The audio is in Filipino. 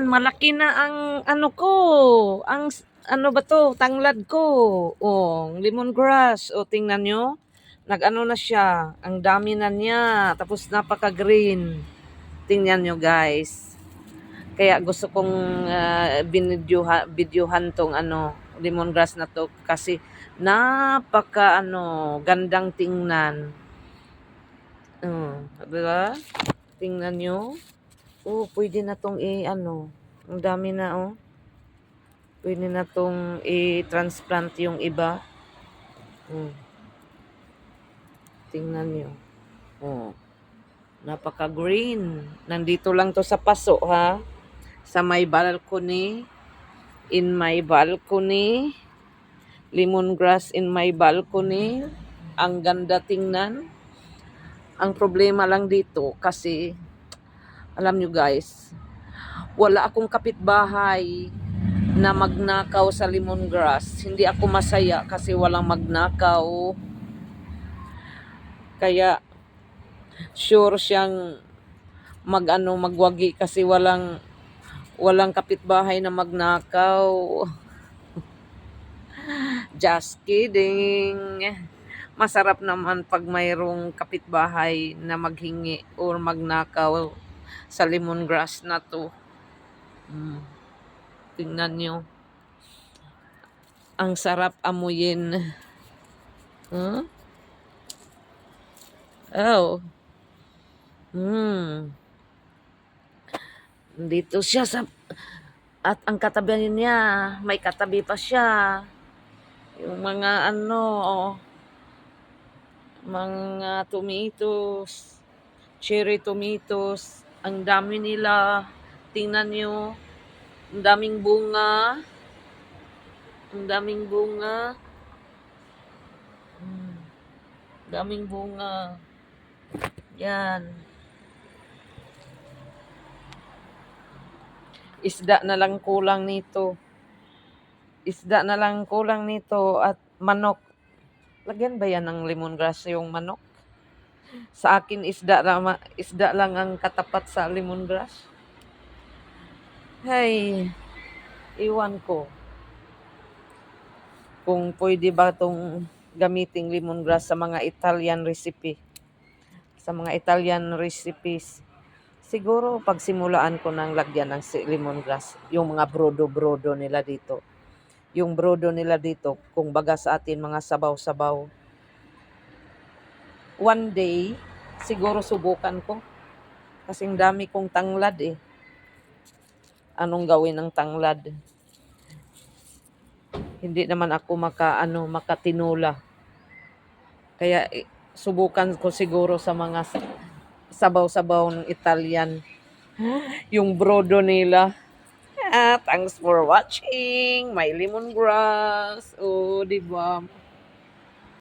malaki na ang ano ko, ang ano ba to, tanglad ko. Oh, lemongrass. O, tingnan nyo. Nag-ano na siya. Ang dami na niya. Tapos napaka-green. Tingnan nyo, guys. Kaya gusto kong videohan tong ano, lemongrass na to. Kasi napaka ano, gandang tingnan. Diba? Tingnan nyo. Oh, pwede na tong ano. Ang dami na, oh. Pwede na tong i-transplant yung iba. Tingnan nyo. Oh, napaka-green. Nandito lang to sa paso, ha? Sa may balcony. In my balcony. Lemongrass in my balcony. Ang ganda tingnan. Ang problema lang dito kasi, alam nyo guys, wala akong kapitbahay na magnakaw sa lemongrass. Hindi ako masaya kasi walang magnakaw. Kaya sure siyang magwagi kasi walang kapitbahay na magnakaw. Just kidding. Masarap naman pag mayroong kapitbahay na maghingi or magnakaw sa lemongrass na to. Tingnan nyo. Ang sarap amuyin. Huh? Oh. Dito siya sa... At ang katabi niya, may katabi pa siya. Yung mga ano, mga tomatoes, cherry tomatoes. Ang dami nila. Tingnan nyo. Ang daming bunga. Ang daming bunga. Daming bunga. Yan. Isda na lang kulang nito. Isda na lang kulang nito at manok. Lagyan ba yan ng lemongrass yung manok? Sa akin, isda lang ang katapat sa lemongrass. Hey, iwan ko. Kung pwede ba itong gamiting lemongrass sa mga Italian recipe. Sa mga Italian recipes. Siguro pagsimulaan ko ng lagyan ng lemongrass. Yung mga brodo nila dito. Yung brodo nila dito, kung baga sa atin mga sabaw-sabaw. One day, siguro subukan ko. Kasing dami kong tanglad eh. Anong gawin ng tanglad? Hindi naman ako makatinula. Kaya subukan ko siguro sa mga sabaw-sabaw ng Italian. Yung brodo nila. Thanks for watching my lemongrass. Oh, diba?